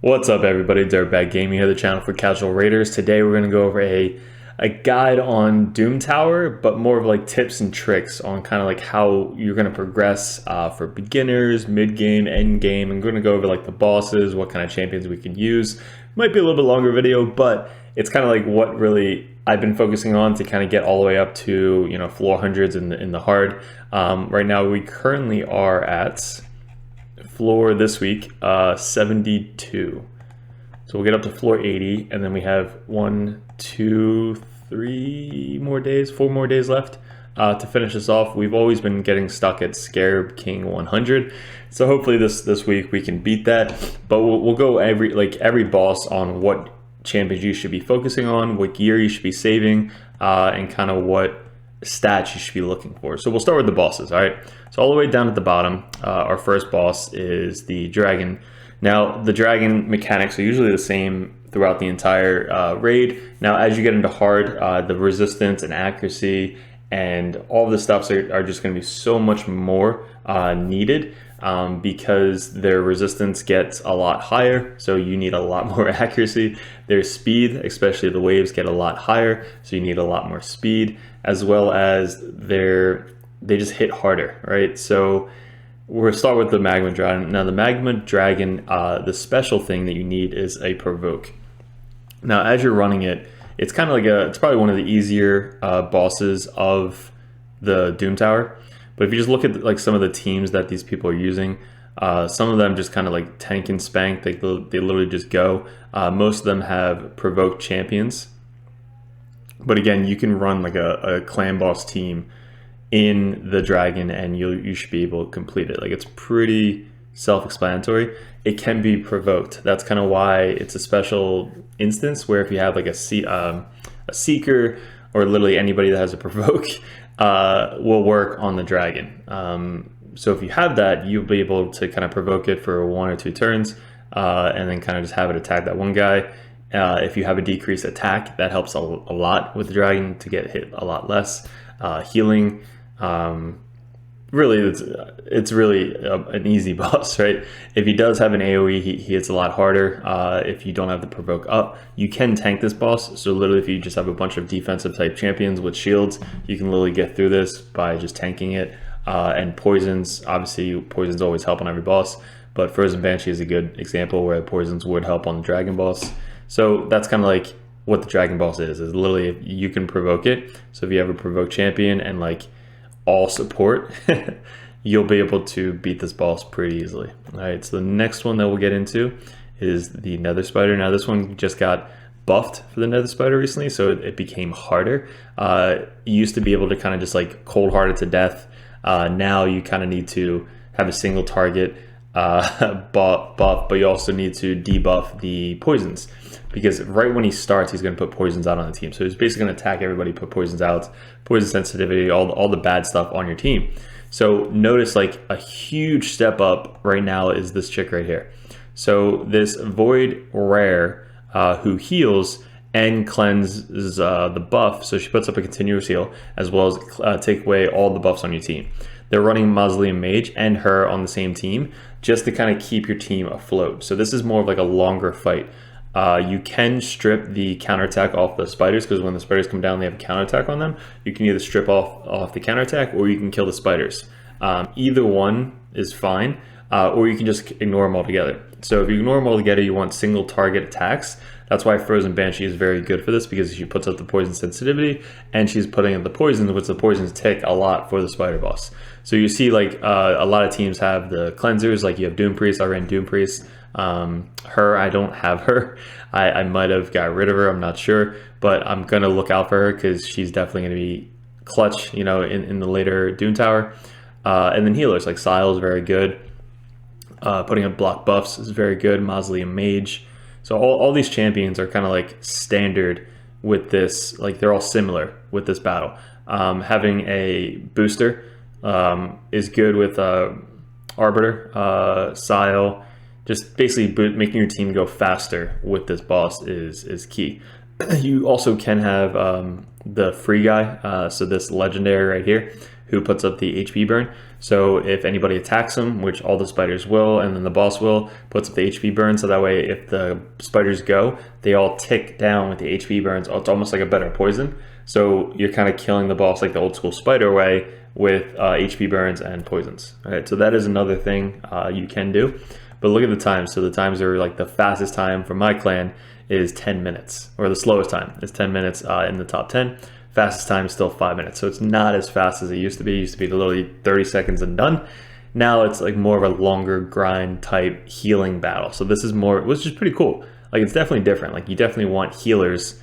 What's up, everybody? Dirtbag Gaming here, the channel for casual raiders. Today we're going to go over a guide on Doom Tower, but more of like tips and tricks on kind of like how you're going to progress for beginners, mid-game, end-game. I'm going to go over like the bosses, what kind of champions we can use. Might be a little bit longer video, but it's kind of like what really I've been focusing on to kind of get all the way up to, you know, floor hundreds in the hard. Right now we currently are at floor this week 72, so we'll get up to floor 80, and then we have 4 more days left to finish this off. We've always been getting stuck at Scarab King 100, so hopefully this week we can beat that. But we'll go every boss on what champions you should be focusing on, what gear you should be saving, and kind of what stats you should be looking for. So we'll start with the bosses. All right, so all the way down at the bottom, our first boss is the dragon. Now the dragon mechanics are usually the same throughout the entire raid. Now as you get into hard, the resistance and accuracy and all the stuffs are just going to be so much more needed, because their resistance gets a lot higher, so you need a lot more accuracy. Their speed, especially the waves, get a lot higher, so you need a lot more speed, as well as they just hit harder, right? So we'll start with the Magma Dragon. Now the Magma Dragon, the special thing that you need is a provoke. Now as you're running it, it's kind of like it's probably one of the easier bosses of the Doom Tower. But if you just look at like some of the teams that these people are using, some of them just kind of like tank and spank. They literally just go. Most of them have provoked champions. But again, you can run like a clan boss team in the dragon, and you should be able to complete it. Like, it's pretty self-explanatory. It can be provoked. That's kind of why it's a special instance where if you have like a seeker or literally anybody that has a provoke, will work on the dragon. So if you have that, you'll be able to kind of provoke it for 1 or 2 turns, and then kind of just have it attack that one guy. If you have a decreased attack, that helps a lot with the dragon to get hit a lot less. Healing, really, it's really an easy boss, right? If he does have an AoE, he hits a lot harder. If you don't have the provoke up, you can tank this boss. So literally, if you just have a bunch of defensive type champions with shields, you can literally get through this by just tanking it. And poisons, obviously poisons always help on every boss, but Frozen Banshee is a good example where poisons would help on the dragon boss. So that's kind of like what the dragon boss is literally you can provoke it. So if you have a provoke champion and like all support, you'll be able to beat this boss pretty easily. All right, so the next one that we'll get into is the Nether Spider. Now this one just got buffed for the Nether Spider recently, so it became harder. You used to be able to kind of just like cold hard it to death. Now you kind of need to have a single target buff, but you also need to debuff the poisons, because right when he starts, he's going to put poisons out on the team. So he's basically going to attack everybody, put poisons out, poison sensitivity, all the bad stuff on your team. So notice like a huge step up right now is this chick right here. So this Void Rare, who heals and cleanses the buff, so she puts up a continuous heal, as well as take away all the buffs on your team. They're running Mausoleum Mage and her on the same team just to kind of keep your team afloat. So this is more of like a longer fight. You can strip the counterattack off the spiders, because when the spiders come down, they have a counterattack on them. You can either strip off the counterattack, or you can kill the spiders. Either one is fine, or you can just ignore them altogether. So if you ignore them altogether, you want single target attacks. That's why Frozen Banshee is very good for this, because she puts up the poison sensitivity and she's putting up the poisons, which the poisons take a lot for the spider boss. So you see like a lot of teams have the cleansers, like you have Doom Priest. I ran Doom Priest. Her, I don't have her. I might have got rid of her, I'm not sure, but I'm gonna look out for her because she's definitely gonna be clutch, you know, in the later Doom Tower. And then healers like Sile is very good. Putting up block buffs is very good. Mausoleum Mage. So all these champions are kind of like standard with this, like they're all similar with this battle. Having a booster is good with Arbiter, Sile. Just basically making your team go faster with this boss is key. You also can have the free guy, so this legendary right here, who puts up the HP burn. So if anybody attacks him, which all the spiders will, and then the boss will, puts up the HP burn. So that way, if the spiders go, they all tick down with the HP burns. It's almost like a better poison. So you're kind of killing the boss like the old school spider way with HP burns and poisons. All right, so that is another thing you can do. But look at the times. So the times are like the fastest time for my clan is 10 minutes, or the slowest time is 10 minutes in the top 10. Fastest time is still 5 minutes. So it's not as fast as it used to be. It used to be literally 30 seconds and done. Now it's like more of a longer grind type healing battle. So this is more, which is pretty cool. Like it's definitely different. Like you definitely want healers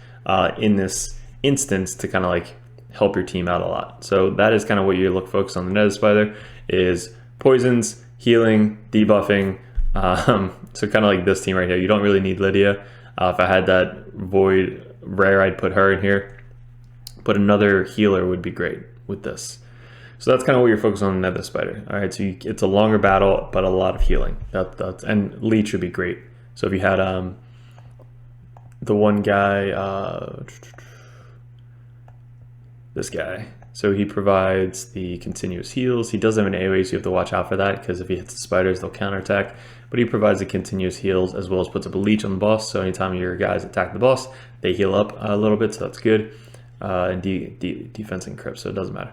in this instance to kind of like help your team out a lot. So that is kind of what you look focus on the Nether Spider is poisons, healing, debuffing. So kind of like this team right here. You don't really need Lydia. If I had that Void rare, I'd put her in here. But another healer would be great with this. So that's kind of what you're focused on in Nether Spider. All right, so it's a longer battle, but a lot of healing. And Leech would be great. So if you had the one guy, this guy. So he provides the continuous heals. He does have an AoE, so you have to watch out for that, because if he hits the spiders, they'll counterattack. But he provides the continuous heals, as well as puts up a leech on the boss. So anytime your guys attack the boss, they heal up a little bit, so that's good. And defense and crypt, so it doesn't matter.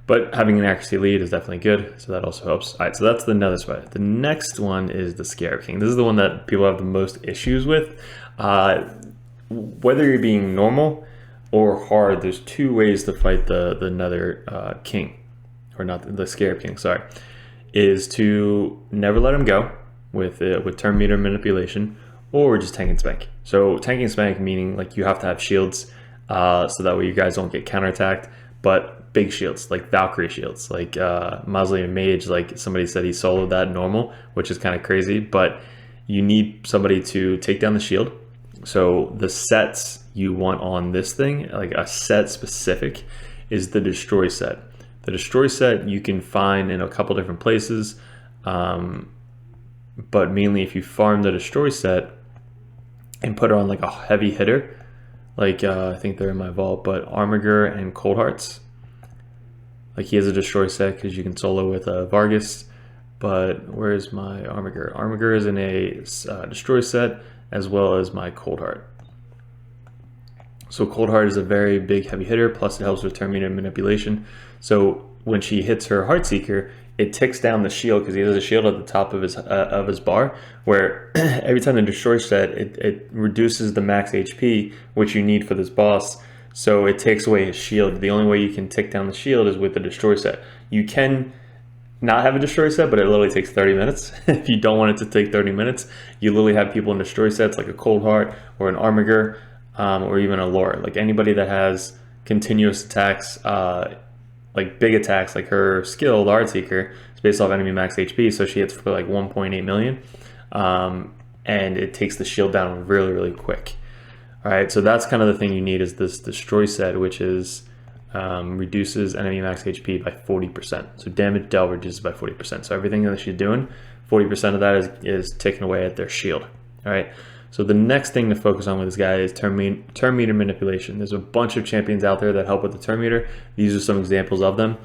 But having an accuracy lead is definitely good, so that also helps. All right, so that's the Nether Spider. The next one is the Scarab King. This is the one that people have the most issues with. Whether you're being normal or hard, there's two ways to fight the Nether King, or not the Scarab King, sorry, is to never let him go with turn meter manipulation, or just tank and spank. So tank and spank meaning like you have to have shields, so that way you guys don't get counterattacked, but big shields, like Valkyrie shields, like Mausoleum Mage, like somebody said he soloed that normal, which is kind of crazy, but you need somebody to take down the shield. So the sets you want on this thing, like a set specific, is the Destroy set. The Destroy set you can find in a couple different places, but mainly if you farm the Destroy set and put it on like a heavy hitter, like I think they're in my vault, but Armiger and Cold Hearts. Like he has a Destroy set because you can solo with Vargas, but where's my Armiger? Armiger is in a Destroy set, as well as my Cold Heart. So Cold Heart is a very big heavy hitter, plus it helps with turn meter manipulation. So when she hits her Heartseeker, it ticks down the shield, because he has a shield at the top of his bar, where every time the Destroy set, it reduces the max HP, which you need for this boss. So it takes away his shield. The only way you can tick down the shield is with the Destroy set. You can not have a Destroy set, but it literally takes 30 minutes. If you don't want it to take 30 minutes, you literally have people in Destroy sets like a Cold Heart or an Armiger, or even a Laura. Like anybody that has continuous attacks, like big attacks, like her skill, the Heartseeker, is based off enemy max HP, so she hits for like 1.8 million, and it takes the shield down really, really quick. All right, so that's kind of the thing you need, is this Destroy set, which is reduces enemy max HP by 40%. So damage dealt reduces by 40%. So everything that she's doing, 40% of that is taken away at their shield. All right. So the next thing to focus on with this guy is turn meter manipulation. There's a bunch of champions out there that help with the turn meter. These are some examples of them.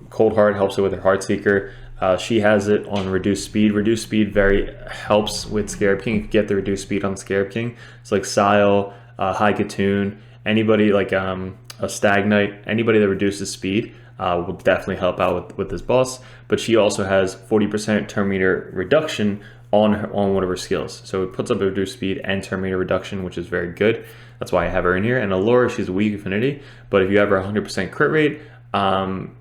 Cold Heart helps it with her Heartseeker. She has it on reduced speed. Reduced speed very helps with Scarab King. If you get the reduced speed on Scarab King, it's like Sile, High Katoon, anybody like a Stag Knight, anybody that reduces speed will definitely help out with this boss. But she also has 40% turn meter reduction on one of her skills. So it puts up a reduced speed and turn meter reduction, which is very good. That's why I have her in here. And Allura, she's a weak affinity, but if you have her 100% crit rate,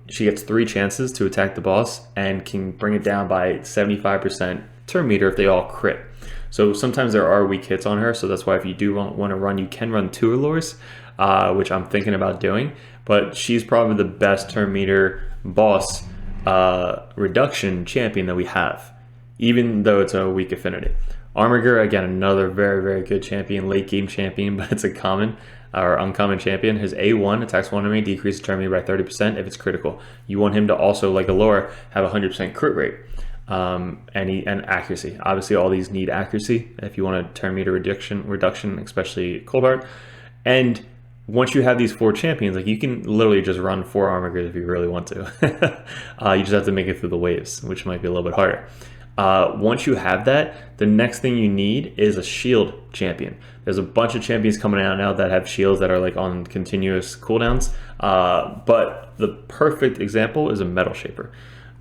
she gets 3 chances to attack the boss and can bring it down by 75% turn meter if they all crit. So sometimes there are weak hits on her, so that's why if you do want to run, you can run 2 Allures, which I'm thinking about doing, but she's probably the best turn meter boss reduction champion that we have, even though it's a weak affinity. Armiger, again, another very, very good champion, late game champion, but it's a common or uncommon champion. His A1 attacks one enemy, decreases turn meter by 30% if it's critical. You want him to also, like Allura, have 100% crit rate and accuracy. Obviously, all these need accuracy if you want a turn meter reduction, especially Cold Heart. And once you have these 4 champions, like you can literally just run 4 Armigers if you really want to. You just have to make it through the waves, which might be a little bit harder. Once you have that, the next thing you need is a shield champion. There's a bunch of champions coming out now that have shields that are like on continuous cooldowns. But the perfect example is a Metal Shaper.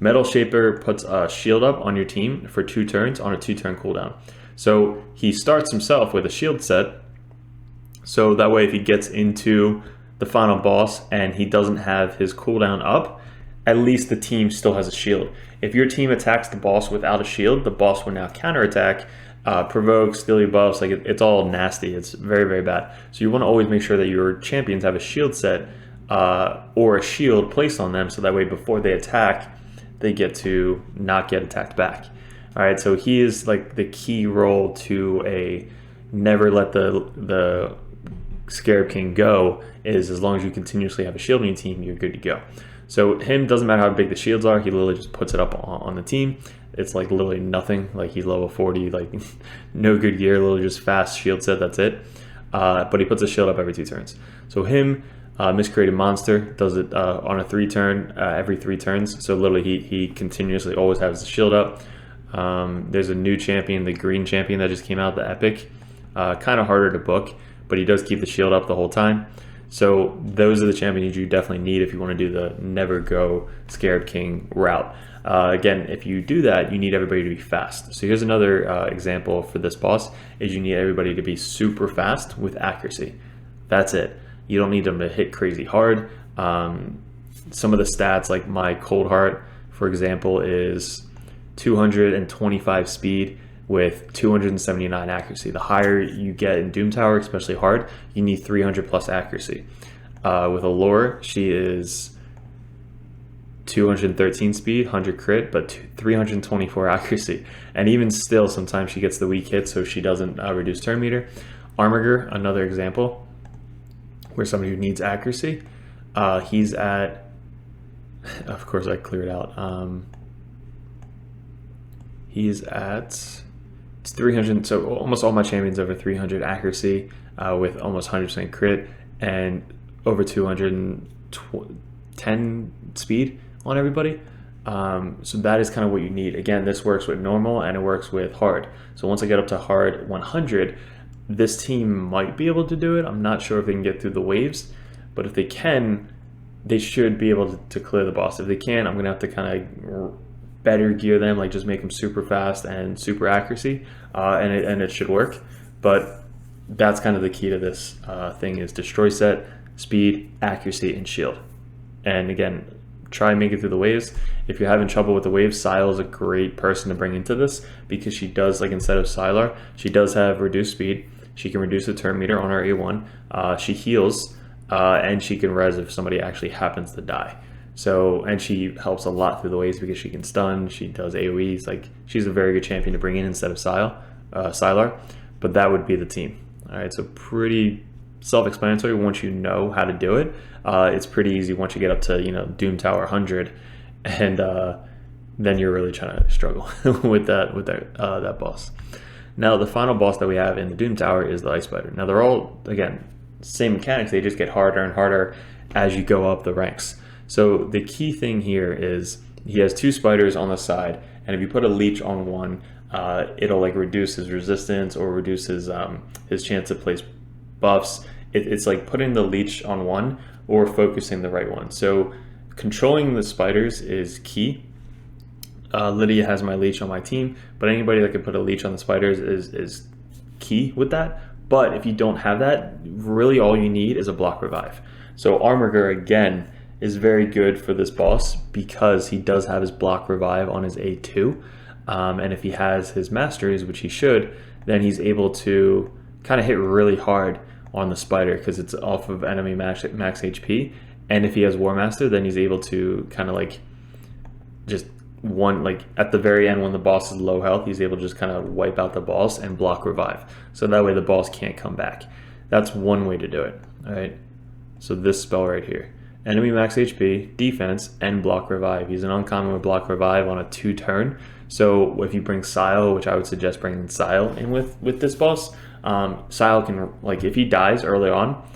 Metal Shaper puts a shield up on your team for 2 turns on a 2-turn cooldown. So he starts himself with a shield set. So that way if he gets into the final boss and he doesn't have his cooldown up, at least the team still has a shield. If your team attacks the boss without a shield, the boss will now counterattack, provoke, steal your buffs. Like it's all nasty. It's very, very bad. So you want to always make sure that your champions have a shield set or a shield placed on them, so that way before they attack, they get to not get attacked back. All right, so he is like the key role to a never let the Scarab King go. Is as long as you continuously have a shield on your team, you're good to go. So him, doesn't matter how big the shields are, he literally just puts it up on the team. It's like literally nothing. Like he's level 40, like no good gear, literally just fast shield set, that's it. But he puts a shield up every 2 turns. So him, Miscreated Monster, does it on a 3-turn, every 3 turns. So literally he continuously always has the shield up. There's a new champion, the green champion that just came out, the Epic. Kind of harder to book, but he does keep the shield up the whole time. So those are the champions you definitely need if you want to do the never go Scarab King route. Again, if you do that, you need everybody to be fast. So here's another example for this boss, is you need everybody to be super fast with accuracy. That's it. You don't need them to hit crazy hard. Some of the stats, like my Cold Heart, for example, is 225 speed with 279 accuracy. The higher you get in Doom Tower, especially hard, you need 300 plus accuracy. With Allure, she is 213 speed, 100 crit, but 324 accuracy. And even still, sometimes she gets the weak hit, so she doesn't reduce turn meter. Armiger, another example, where somebody who needs accuracy. He's at, of course I cleared out. He's at 300, so almost all my champions over 300 accuracy with almost 100% crit and over 210 speed on everybody. So that is kind of what you need. Again, this works with normal and it works with hard. So once I get up to hard 100, this team might be able to do it. I'm not sure if they can get through the waves, but if they can, they should be able to clear the boss. If they can, I'm gonna have to kind of better gear them, like just make them super fast and super accuracy, and it should work. But that's kind of the key to this thing, is destroy set, speed, accuracy, and shield. And again, try and make it through the waves. If you're having trouble with the waves, Sylar is a great person to bring into this, because she does, like instead of Sylar, she does have reduced speed. She can reduce the turn meter on her A1. She heals, and she can res if somebody actually happens to die. So, and she helps a lot through the waves because she can stun, she does AoEs. Like, she's a very good champion to bring in instead of Sylar, but that would be the team. All right, so pretty self-explanatory once you know how to do it. It's pretty easy once you get up to, Doom Tower 100, and then you're really trying to struggle with that boss. Now, the final boss that we have in the Doom Tower is the Ice Spider. Now, they're all, again, same mechanics, they just get harder and harder as you go up the ranks. So the key thing here is he has 2 spiders on the side, and if you put a leech on one, it'll like reduce his resistance or reduce his chance to place buffs. It's like putting the leech on one or focusing the right one. So controlling the spiders is key. Lydia has my leech on my team, but anybody that can put a leech on the spiders is key with that. But if you don't have that, really all you need is a block revive. So Armiger, again, is very good for this boss because he does have his block revive on his A2. And if he has his masteries, which he should, then he's able to kind of hit really hard on the spider because it's off of enemy max HP. And if he has War Master, then he's able to kind of like just at the very end when the boss is low health, he's able to just kind of wipe out the boss and block revive. So that way the boss can't come back. That's one way to do it. All right. So this spell right here. Enemy max HP, defense, and block revive. He's an uncommon with block revive on a 2-turn. So if you bring Sile, which I would suggest bringing Sile in with this boss, Sile can, like, if he dies early on,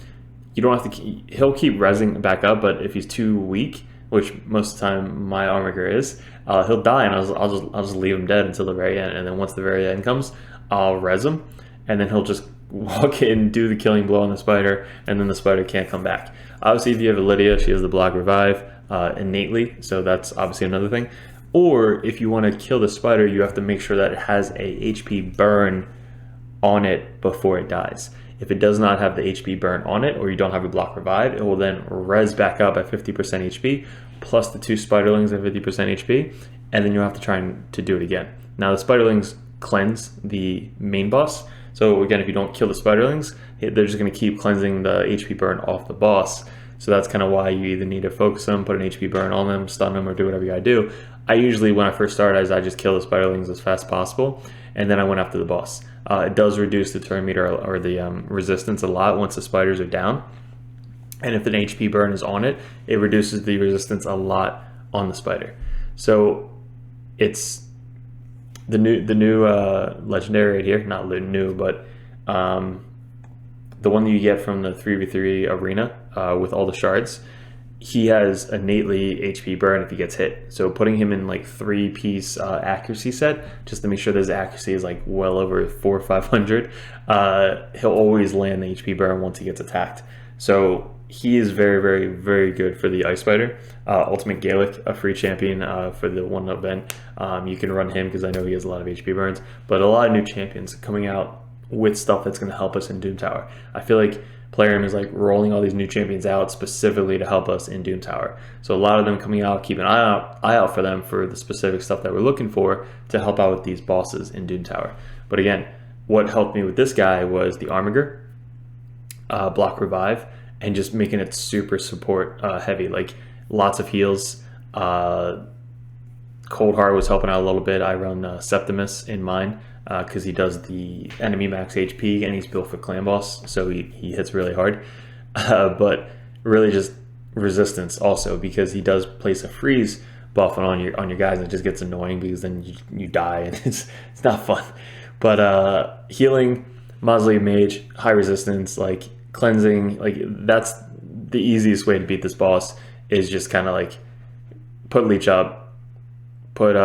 you don't have to. He'll keep resing back up, but if he's too weak, which most of the time my armor is, he'll die, and I'll just leave him dead until the very end. And then once the very end comes, I'll res him, and then he'll just walk in, do the killing blow on the spider, and then the spider can't come back. Obviously, if you have a Lydia, she has the block revive innately, so that's obviously another thing. Or if you want to kill the spider, you have to make sure that it has a HP burn on it before it dies. If it does not have the HP burn on it, or you don't have a block revive, it will then res back up at 50% HP, plus the 2 spiderlings at 50% HP, and then you'll have to try to do it again. Now the spiderlings cleanse the main boss, so again, if you don't kill the spiderlings, they're just going to keep cleansing the HP burn off the boss. So that's kind of why you either need to focus them, put an HP burn on them, stun them, or do whatever you gotta do. I usually, when I first start, I just kill the spiderlings as fast as possible, and then I went after the boss. It does reduce the turn meter or the resistance a lot once the spiders are down. And if an HP burn is on it, it reduces the resistance a lot on the spider. So it's the new legendary right here, not new, but the one that you get from the 3v3 arena with all the shards. He has innately HP burn if he gets hit. So putting him in like 3-piece accuracy set, just to make sure that his accuracy is like well over 400 or 500, he'll always land the HP burn once he gets attacked. So he is very, very, very good for the Ice Spider. Ultimate Gaelic, a free champion for the one event. You can run him because I know he has a lot of HP burns, but a lot of new champions coming out with stuff that's going to help us in Doom Tower. I feel like Plarium is like rolling all these new champions out specifically to help us in Doom Tower. So a lot of them coming out, keep an eye out for them for the specific stuff that we're looking for to help out with these bosses in Doom Tower. But again, what helped me with this guy was the Armiger, block revive, and just making it super support heavy, like lots of heals. Cold Heart was helping out a little bit. I run Septimus in mine because he does the enemy max HP and he's built for clan boss, so he hits really hard. But really just resistance also, because he does place a freeze buff on your guys, and it just gets annoying because then you die and it's not fun. But healing, Mausoleum Mage, high resistance, like cleansing, like that's the easiest way to beat this boss, is just kind of like put leech up, put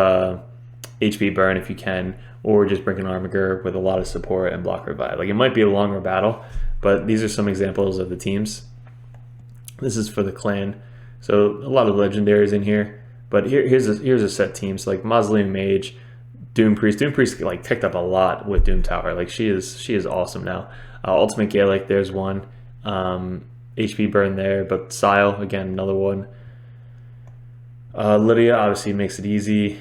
HP burn if you can, or just bring an Armiger with a lot of support and block revive. Like it might be a longer battle, but these are some examples of the teams. This is for the clan, so a lot of legendaries in here. But here's a set team. So like Mausoleum Mage, Doom Priest. Doom Priest like picked up a lot with Doom Tower. Like she is awesome now. Ultimate Gaelic, there's one. HP burn there, but Sile again, another one. Lydia obviously makes it easy.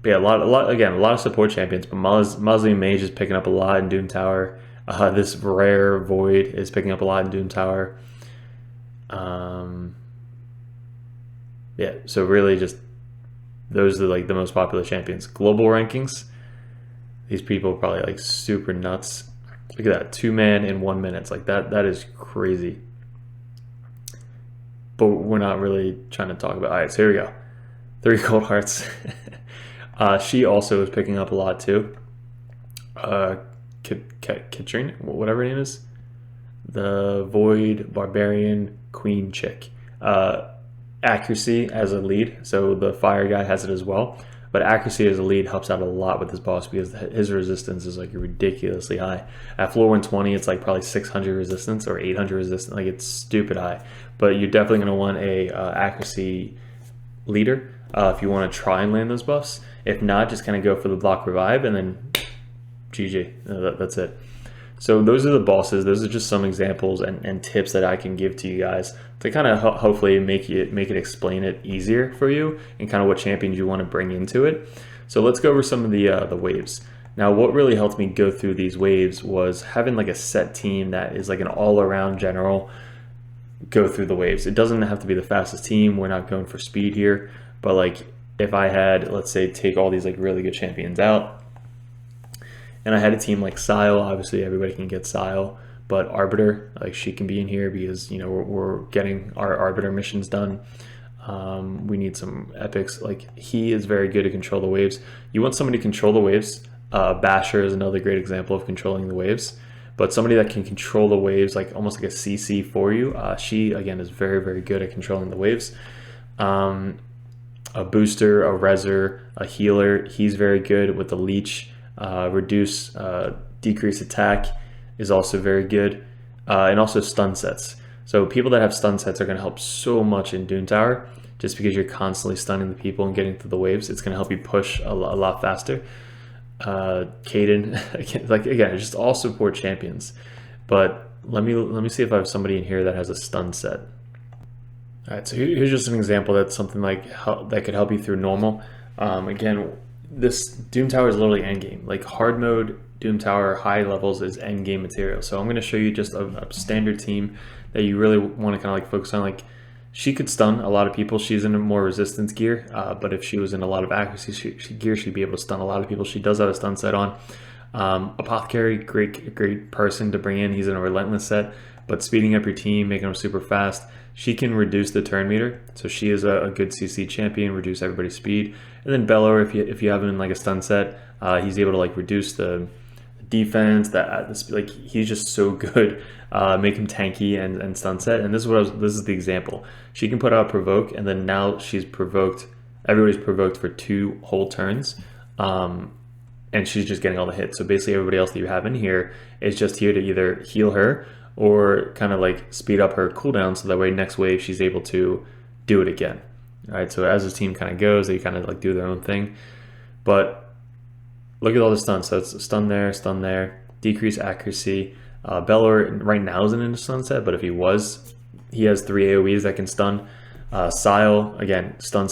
But yeah, a lot of support champions. But Mausoleum Mage is picking up a lot in Doom Tower. This rare Void is picking up a lot in Doom Tower. Yeah, so really just those are like the most popular champions. Global rankings. These people are probably like super nuts. Look at that, 2-man in 1 minute. It's like that is crazy. But we're not really trying to talk about. All right, so here we go. 3 Cold Hearts. She also is picking up a lot too. Katrina, whatever her name is. The Void Barbarian Queen chick. Accuracy as a lead, so the fire guy has it as well. But accuracy as a lead helps out a lot with this boss because his resistance is like ridiculously high. At floor 120, it's like probably 600 resistance or 800 resistance. Like it's stupid high. But you're definitely going to want a accuracy leader if you want to try and land those buffs. If not, just kind of go for the block revive and then GG. That's it. So those are the bosses. Those are just some examples and tips that I can give to you guys to kind of hopefully make it explain it easier for you and kind of what champions you want to bring into it. So let's go over some of the waves. Now, what really helped me go through these waves was having like a set team that is like an all-around general go through the waves. It doesn't have to be the fastest team. We're not going for speed here, but like if I had, let's say, take all these like really good champions out, and I had a team like Sile. Obviously everybody can get Sile, but Arbiter, like she can be in here because, you know, we're getting our Arbiter missions done. We need some epics. Like he is very good to control the waves. You want somebody to control the waves. Basher is another great example of controlling the waves. but somebody that can control the waves, like almost like a CC for you. She, again, is very, very good at controlling the waves. A booster, a reser, a healer. He's very good with the leech. Decrease attack is also very good. And also stun sets. So people that have stun sets are going to help so much in Doom Tower, just because you're constantly stunning the people and getting through the waves. It's going to help you push a lot faster. Kaden, again, just all support champions. But let me see if I have somebody in here that has a stun set. All right, so here's just an example that's something like that could help you through normal. Again, this Doom Tower is literally endgame. Like hard mode Doom Tower high levels is endgame material. So I'm going to show you just a standard team that you really want to kind of like focus on. Like she could stun a lot of people. She's in a more resistance gear, but if she was in a lot of accuracy gear, she'd be able to stun a lot of people. She does have a stun set on. Apothecary, great person to bring in. He's in a relentless set, but speeding up your team, making them super fast. She can reduce the turn meter, so she is a good CC champion, reduce everybody's speed. And then Bellower, if you have him in like a stun set, he's able to like reduce the defense. Like he's just so good. Make him tanky and stun set. And this is the example. She can put out provoke, and then now she's provoked. Everybody's provoked for 2 whole turns, and she's just getting all the hits. So basically, everybody else that you have in here is just here to either heal her or kind of like speed up her cooldown, so that way next wave she's able to do it again. All right, so as the team kind of goes, they kind of like do their own thing. But look at all the stuns. So it's stun there, decrease accuracy. Bellower right now isn't in a stun set, but if he was, he has 3 AoEs that can stun. Sile, again, stun,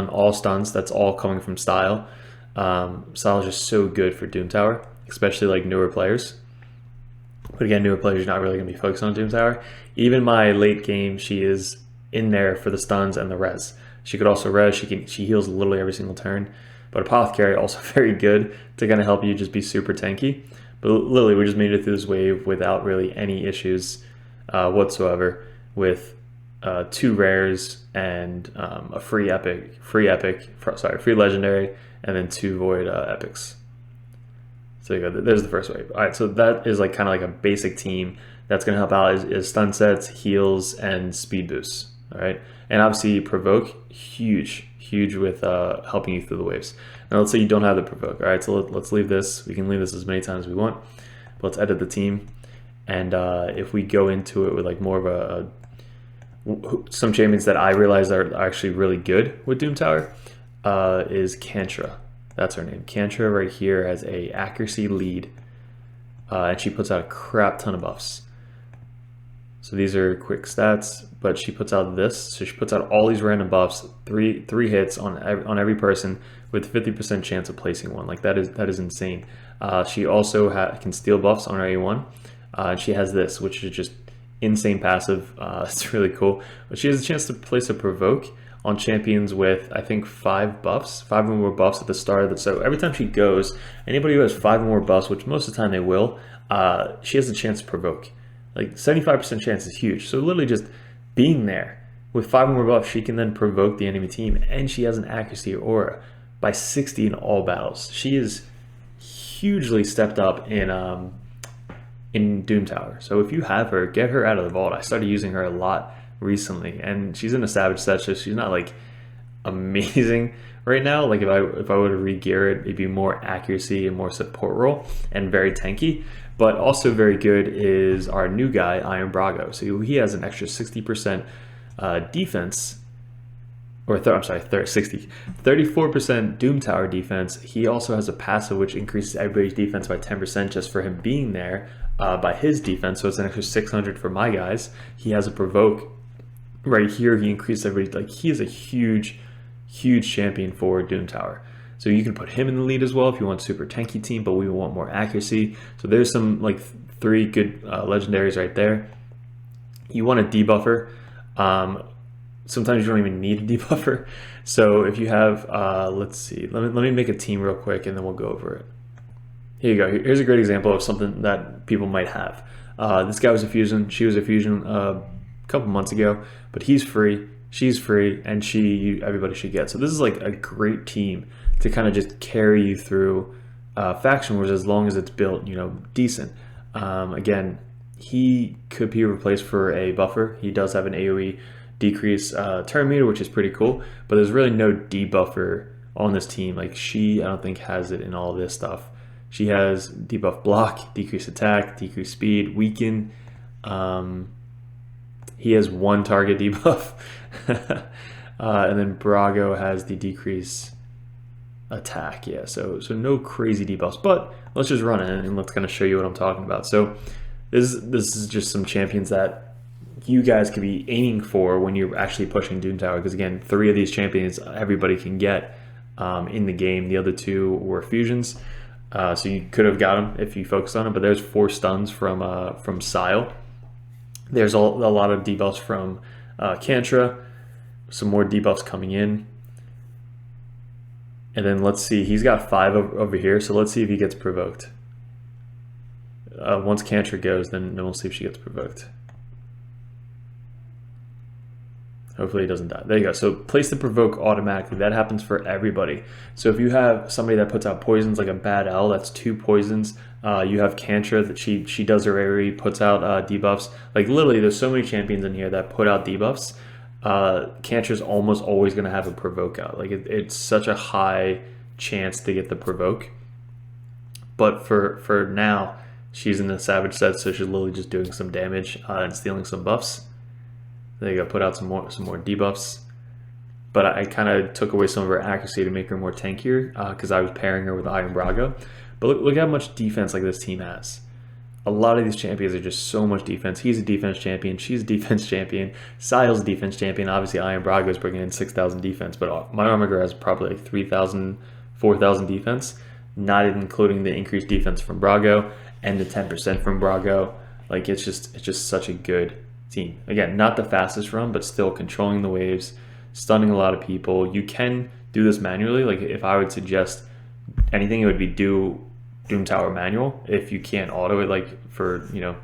all stuns. That's all coming from Style. Sile is just so good for Doom Tower, especially like newer players. But again, newer players are not really going to be focused on Doom Tower. Even my late game, she is in there for the stuns and the res. She could also res. She heals literally every single turn. But Apothecary also very good to kind of help you just be super tanky. But literally, we just made it through this wave without really any issues whatsoever, with 2 rares and a free legendary, and then 2 void epics. So you go, there's the first wave. All right, so that is like kind of like a basic team that's going to help out is stun sets, heals, and speed boosts. All right, and obviously provoke, huge with helping you through the waves. Now let's say you don't have the provoke. All right, so let's leave this. We can leave this as many times as we want. But let's edit the team, and if we go into it with like more of some champions that I realize are actually really good with Doom Tower, is Kantra. That's her name. Kantra right here has a accuracy lead, and she puts out a crap ton of buffs. So these are quick stats, but she puts out this. So she puts out all these random buffs, three hits on every person with 50% chance of placing one. Like that is insane. She also can steal buffs on her A1. And she has this, which is just insane passive. It's really cool. But she has a chance to place a provoke on champions with, I think, 5 buffs, 5 or more buffs at the start of the. So every time she goes, anybody who has 5 or more buffs, which most of the time they will, she has a chance to provoke. Like 75% chance is huge. So literally just being there with 5 or more buffs, she can then provoke the enemy team, and she has an accuracy aura by 60 in all battles. She is hugely stepped up in Doom Tower. So if you have her, get her out of the vault. I started using her a lot recently, and she's in a Savage set, so she's not like amazing right now. Like if I were to re-gear it, it'd be more accuracy and more support role and very tanky. But also very good is our new guy, Iron Brago. So he has an extra 60% defense, or 34% Doom Tower defense. He also has a passive which increases everybody's defense by 10% just for him being there by his defense. So it's an extra 600 for my guys. He has a provoke right here. He increased everybody. Like he is a huge champion for Doom Tower. So you can put him in the lead as well if you want a super tanky team, but we want more accuracy. So there's some like 3 good legendaries right there. You want a debuffer. Sometimes you don't even need a debuffer. So if you have, let's see, let me make a team real quick and then we'll go over it. Here you go. Here's a great example of something that people might have. This guy was a fusion. She was a fusion a couple months ago, but he's free. She's free, and everybody should get. So this is like a great team to kind of just carry you through faction wars as long as it's built, decent. Again, he could be replaced for a buffer. He does have an AoE decrease turn meter, which is pretty cool, but there's really no debuffer on this team. Like she, I don't think has it in all this stuff. She has debuff block, decrease attack, decrease speed, weaken. He has one target debuff. And then Brago has the decrease attack. Yeah, so no crazy debuffs, but let's just run it and let's kind of show you what I'm talking about. So this is just some champions that you guys could be aiming for when you're actually pushing Doom Tower, because again, 3 of these champions everybody can get in the game. The other 2 were fusions, so you could have got them if you focused on them, but there's 4 stuns from Sile. There's a lot of debuffs from Kantra, some more debuffs coming in. And then let's see, he's got 5 over here, so let's see if he gets provoked. Once Kantra goes, then we'll see if she gets provoked. Hopefully he doesn't die. There you go. So place the provoke automatically. That happens for everybody. So if you have somebody that puts out poisons like a Bad L, that's 2 poisons. You have Kantra that she does her AoE, puts out debuffs. Like literally there's so many champions in here that put out debuffs. Kantra's almost always going to have a provoke out. Like it's such a high chance to get the provoke. But for now, she's in the Savage set, so she's literally just doing some damage and stealing some buffs. There you go, put out some more debuffs. But I kind of took away some of her accuracy to make her more tankier because I was pairing her with Iron Brago. But look how much defense like this team has. A lot of these champions are just so much defense. He's a defense champion. She's a defense champion. Sile's a defense champion. Obviously, Iron Brago is bringing in 6,000 defense, but my armor girl has probably like 3,000, 4,000 defense, not including the increased defense from Brago and the 10% from Brago. Like it's just such a good team. Again, not the fastest run, but still controlling the waves, stunning a lot of people. You can do this manually. Like if I would suggest anything, it would be do Doom Tower manual if you can't auto it like for, you know,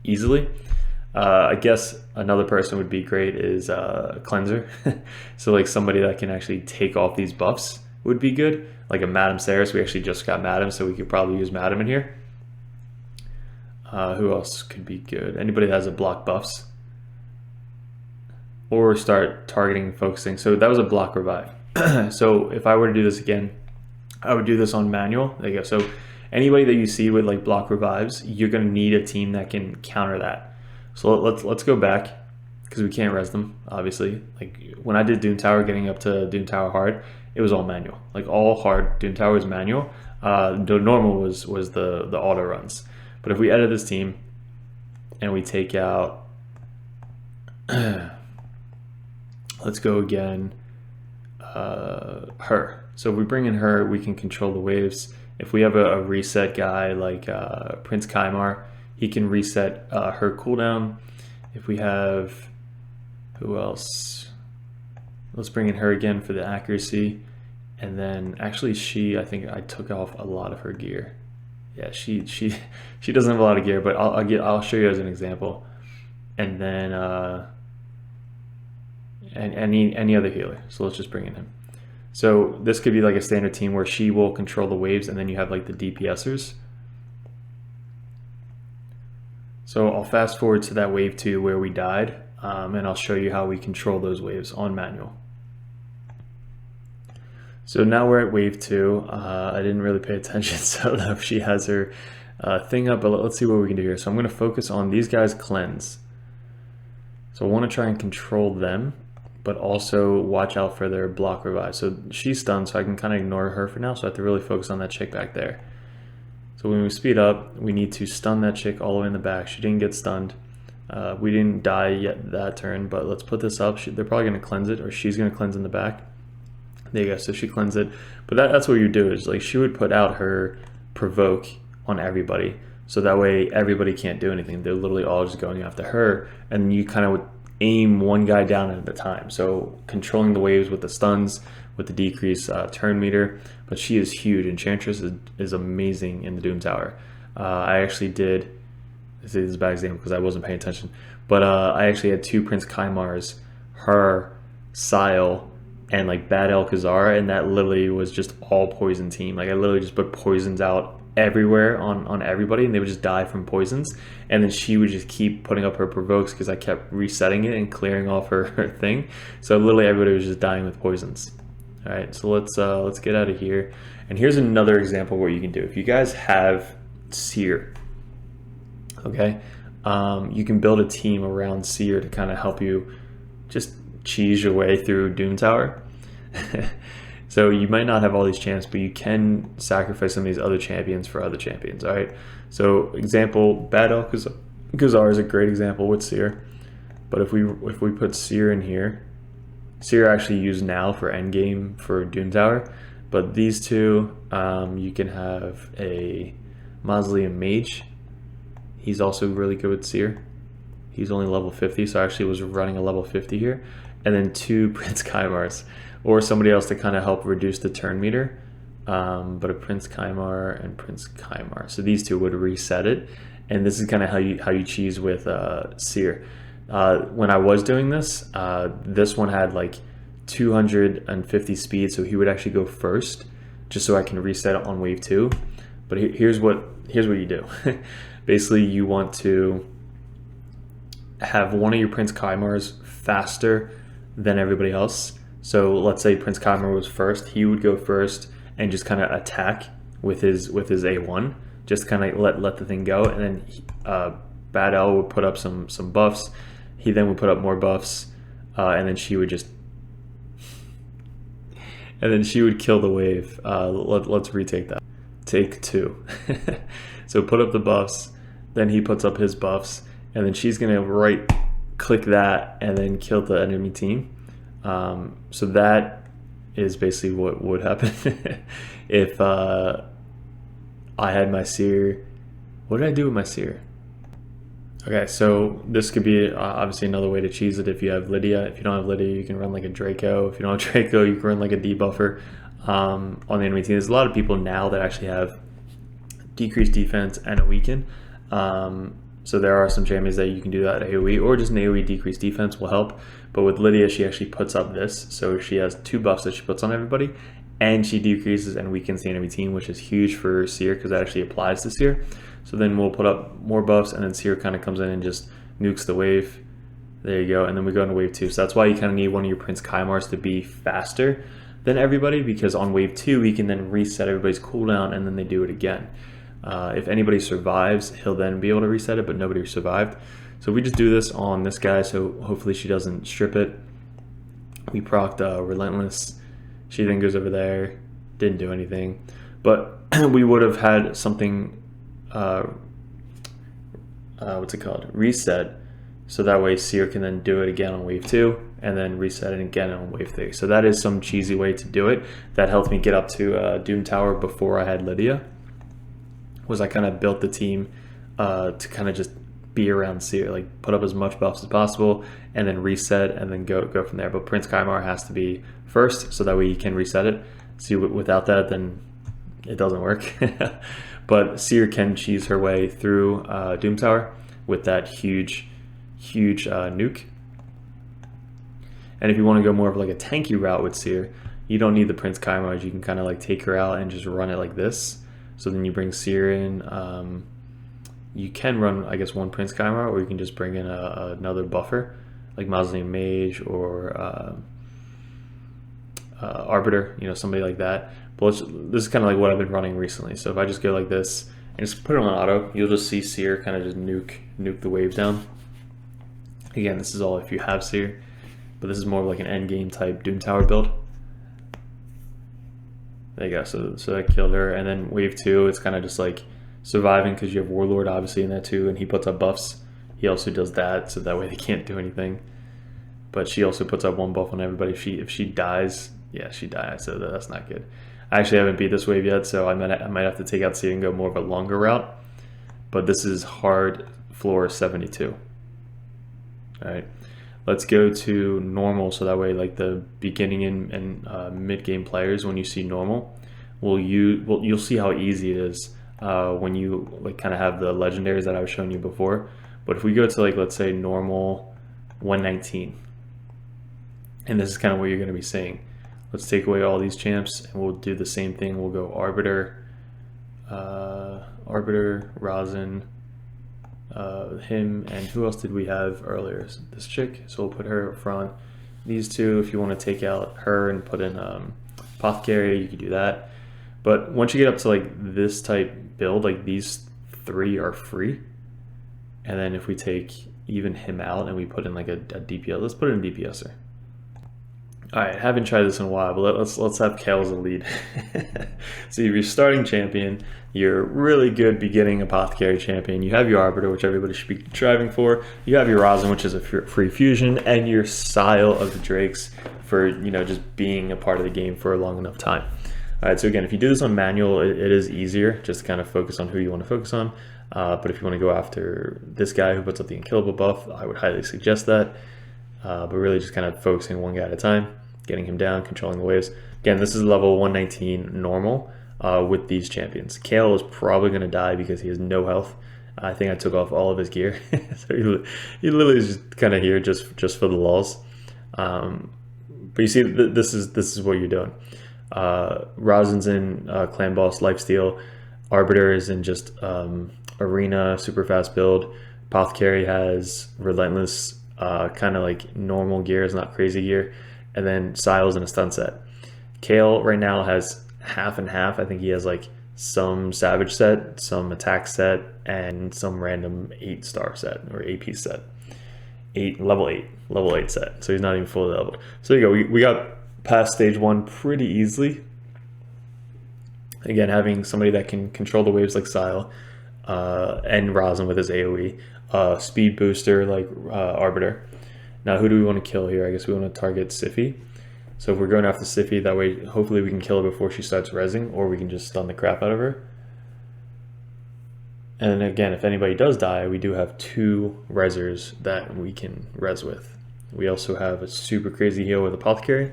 easily. I guess another person would be great is a cleanser. So like somebody that can actually take off these buffs would be good. Like a Madam Saris. We actually just got Madam, so we could probably use Madam in here. Who else could be good? Anybody that has a block buffs. Or start targeting and focusing. So that was a block revive. So if I were to do this again, I would do this on manual. There you go. So anybody that you see with like block revives, you're going to need a team that can counter that. So let's go back because we can't res them, obviously. Like when I did Doom Tower, getting up to Doom Tower hard, it was all manual. Like all hard Doom Tower is manual. The normal was the auto runs. But if we edit this team and we take out, let's go again, her. So if we bring in her, we can control the waves. If we have a reset guy like Prince Kaimar, he can reset her cooldown. If we have, who else? Let's bring in her again for the accuracy. And then actually I think I took off a lot of her gear. Yeah, she doesn't have a lot of gear, but I'll show you as an example. And then and any other healer. So let's just bring in him. So this could be like a standard team where she will control the waves, and then you have like the DPSers. So I'll fast forward to that wave 2 where we died, and I'll show you how we control those waves on manual. So now we're at wave 2. I didn't really pay attention, so I don't know if she has her thing up, but let's see what we can do here. So I'm going to focus on these guys' cleanse. So I want to try and control them, but also watch out for their block revive. So she's stunned, so I can kind of ignore her for now, so I have to really focus on that chick back there. So when we speed up, we need to stun that chick all the way in the back. She didn't get stunned. We didn't die yet that turn, but let's put this up. They're probably going to cleanse it, or she's going to cleanse in the back. There you go, so she cleansed it. But that's what you do, is like she would put out her provoke on everybody. So that way everybody can't do anything. They're literally all just going after her. And you kind of would aim one guy down at a time. So controlling the waves with the stuns, with the decreased turn meter. But she is huge. Enchantress is amazing in the Doom Tower. I actually did, I say this is a bad example because I wasn't paying attention. But I actually had 2 Prince Kaimars, her, Sile, and like Bad El Khazar, and that literally was just all poison team. Like I literally just put poisons out everywhere on everybody, and they would just die from poisons. And then she would just keep putting up her provokes because I kept resetting it and clearing off her thing. So literally everybody was just dying with poisons. All right, so let's get out of here. And here's another example of what you can do. If you guys have Seer, okay, you can build a team around Seer to kind of help you just cheese your way through Doom Tower. So you might not have all these champs, but you can sacrifice some of these other champions for other champions. All right. So example, Bad Elk Gazar is a great example with Seer. But if we put Seer in here, Seer actually used now for endgame for Doom Tower. But these two, you can have a Mausoleum Mage. He's also really good with Seer. He's only level 50, so I actually was running a level 50 here. And then 2 Prince Kaimars, or somebody else to kind of help reduce the turn meter. But a Prince Kaimar and Prince Kaimar. So these two would reset it. And this is kind of how you cheese with Seer. When I was doing this, this one had like 250 speed, so he would actually go first, just so I can reset it on wave 2. But here's what you do. Basically, you want to have one of your Prince Kaimars faster than everybody else. So let's say Prince Kaimar was first, he would go first and just kind of attack with his A1, just kind of let the thing go, and then Bad L would put up some buffs. He then would put up more buffs, and then she would just kill the wave. Let's retake that. Take 2. So put up the buffs, then he puts up his buffs, and then she's gonna right click that and then kill the enemy team. So that is basically what would happen if I had my Seer. What did I do with my Seer? Okay, so this could be obviously another way to cheese it if you have Lydia. If you don't have Lydia, you can run like a Draco. If you don't have Draco, you can run like a debuffer on the enemy team. There's a lot of people now that actually have decreased defense and a weaken. So there are some champions that you can do that at AoE, or just an AoE decreased defense will help. But with Lydia, she actually puts up this. So she has 2 buffs that she puts on everybody, and she decreases and weakens the enemy team, which is huge for Seer because that actually applies to Seer. So then we'll put up more buffs, and then Seer kind of comes in and just nukes the wave. There you go. And then we go into wave 2. So that's why you kind of need one of your Prince Kaimars to be faster than everybody, because on wave 2, we can then reset everybody's cooldown, and then they do it again. If anybody survives, he'll then be able to reset it, but nobody survived. So we just do this on this guy, so hopefully she doesn't strip it. We procced Relentless. She then goes over there, didn't do anything. But we would have had something, what's it called? Reset. So that way Seer can then do it again on wave 2, and then reset it again on wave 3. So that is some cheesy way to do it. That helped me get up to Doom Tower before I had Lydia. Was I kind of built the team to kind of just be around Seer, like put up as much buffs as possible, and then reset, and then go from there. But Prince Kaimar has to be first, so that way you can reset it. See, without that, then it doesn't work. But Seer can cheese her way through Doom Tower with that huge nuke. And if you want to go more of like a tanky route with Seer, you don't need the Prince Kaimars. You can kind of like take her out and just run it like this. So then you bring Seer in. You can run, I guess, 1 Prince Kaimar, or you can just bring in another buffer, like Mausoleum Mage or Arbiter, somebody like that. But this is kind of like what I've been running recently. So if I just go like this and just put it on auto, you'll just see Seer kind of just nuke the waves down. Again, this is all if you have Seer, but this is more like an end game type Doom Tower build. There you go. So that killed her, and then wave 2, it's kind of just like surviving because you have Warlord obviously in that too, and he puts up buffs. He also does that, so that way they can't do anything. But she also puts up 1 buff on everybody. If she dies, yeah, she dies, so that's not good. I actually haven't beat this wave yet, so I might have to take out Seer and go more of a longer route. But this is hard floor 72. All right, let's go to normal, so that way like the beginning and mid-game players, when you see normal, you'll see how easy it is when you like kind of have the legendaries that I was showing you before. But if we go to like, let's say normal 119, and this is kind of what you're going to be seeing. Let's take away all these champs, and we'll do the same thing. We'll go Arbiter, Arbiter, Rosin, him, and who else did we have earlier? This chick, so we'll put her up front. These two, if you want to take out her and put in Apothecary, you could do that. But once you get up to like this type build, like these three are free. And then if we take even him out and we put in like a DPS, let's put in a DPSer. All right, haven't tried this in a while, but let's have Kale as a lead. So you're starting champion, you're really good beginning Apothecary champion, you have your Arbiter, which everybody should be driving for, you have your Rosin, which is a free fusion, and your Sile of the Drakes for, you know, just being a part of the game for a long enough time. All right, so again, if you do this on manual, it is easier, just to kind of focus on who you want to focus on. But if you want to go after this guy who puts up the unkillable buff, I would highly suggest that. But really just kind of focusing one guy at a time, getting him down, controlling the waves. Again, this is level 119 normal with these champions. Kale is probably going to die because he has no health. I think I took off all of his gear. So he literally is just kind of here just for the lulz. But you see, this is what you're doing. Rosin's in Clan Boss Lifesteal. Arbiter is in just Arena, super fast build. Apothecary has Relentless, kind of like normal gear, is not crazy gear. And then Sile's in a stun set. Kale right now has half and half. I think he has like some Savage set, some attack set, and some random 8-star set or AP set. Level 8 set. So he's not even fully leveled. So there you go. We got past stage 1 pretty easily. Again, having somebody that can control the waves like Sile, and Rosin with his AoE, speed booster like Arbiter. Now, who do we want to kill here? I guess we want to target Siphi. So if we're going after Siphi, that way hopefully we can kill her before she starts rezzing, or we can just stun the crap out of her. And again, if anybody does die, we do have 2 rezzers that we can res with. We also have a super crazy heal with Apothecary.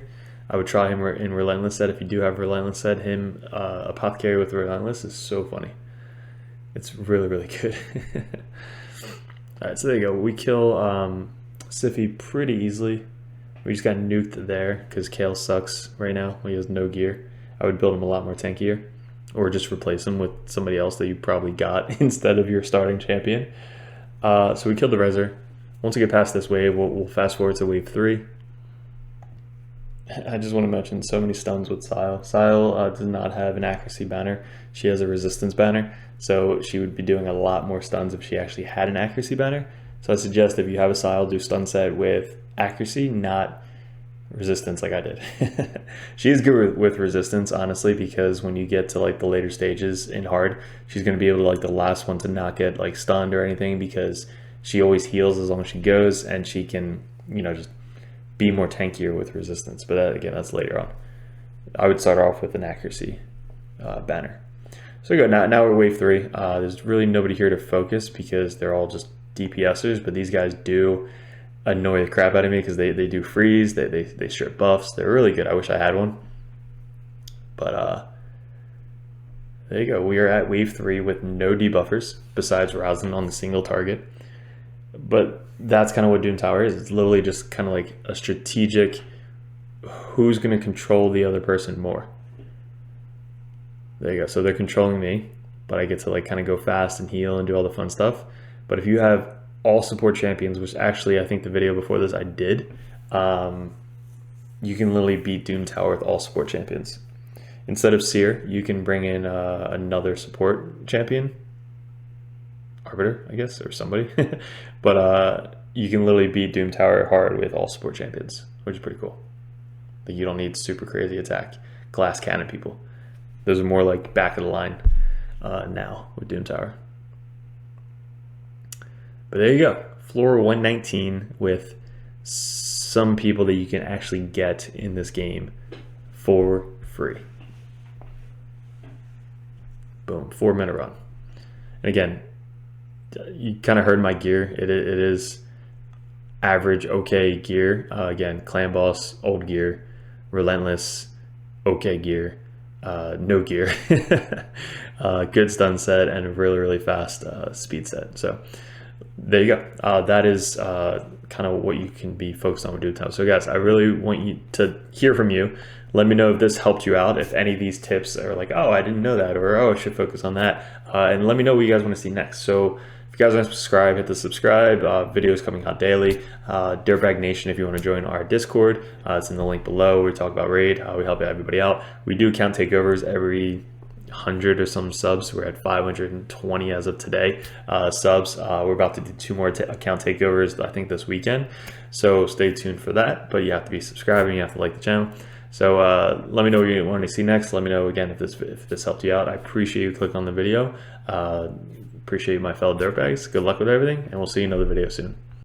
I would try him in Relentless set. If you do have Relentless set, him Apothecary with Relentless is so funny. It's really, really good. All right, so there you go. We kill Siphi pretty easily. We just got nuked there because Kale sucks right now. He has no gear. I would build him a lot more tankier, or just replace him with somebody else that you probably got instead of your starting champion. So we killed the Rezzer. Once we get past this wave, we'll fast forward to wave 3. I just want to mention so many stuns with Sile. Sile does not have an accuracy banner. She has a resistance banner, so she would be doing a lot more stuns if she actually had an accuracy banner. So I suggest if you have a Sile, do stun set with accuracy, not resistance like I did. She is good with resistance, honestly, because when you get to like the later stages in hard, she's going to be able to like the last one to not get like stunned or anything, because she always heals as long as she goes, and she can, you know, just be more tankier with resistance. But that, again, that's later on. I would start off with an accuracy banner. So we go, now we're wave 3. There's really nobody here to focus because they're all just DPSers, but these guys do annoy the crap out of me because they do freeze, they strip buffs. They're really good. I wish I had one. But there you go. We are at wave 3 with no debuffers besides Rosin on the single target. But that's kind of what Doom Tower is. It's literally just kind of like a strategic, who's going to control the other person more. There you go. So they're controlling me, but I get to like kind of go fast and heal and do all the fun stuff. But if you have all support champions, which actually I think the video before this I did, you can literally beat Doom Tower with all support champions. Instead of Seer, you can bring in another support champion, Arbiter, I guess, or somebody. But you can literally beat Doom Tower hard with all support champions, which is pretty cool. Like, you don't need super crazy attack. Glass cannon people. Those are more like back of the line now with Doom Tower. But there you go. Floor 119 with some people that you can actually get in this game for free. Boom, 4-minute run. And again, you kind of heard my gear. It is average, okay gear. Again, Clan Boss, old gear. Relentless, okay gear. No gear. Good stun set and a really, really fast speed set. So there you go. That is kind of what you can be focused on with duo time. So guys, I really want you to hear from you. Let me know if this helped you out, if any of these tips are like, oh, I didn't know that, or oh, I should focus on that. And let me know what you guys want to see next. So if you guys want to subscribe, hit the subscribe. Videos coming out daily. Dirtbag Nation, if you want to join our Discord, it's in the link below. We talk about raid. We help everybody out. We do account takeovers every 100 or some subs. We're at 520 as of today subs. We're about to do 2 more account takeovers, I think, this weekend. So stay tuned for that. But you have to be subscribing. You have to like the channel. So let me know what you want to see next. Let me know again if this helped you out. I appreciate you clicking on the video. Appreciate my fellow dirtbags. Good luck with everything, and we'll see you in another video soon.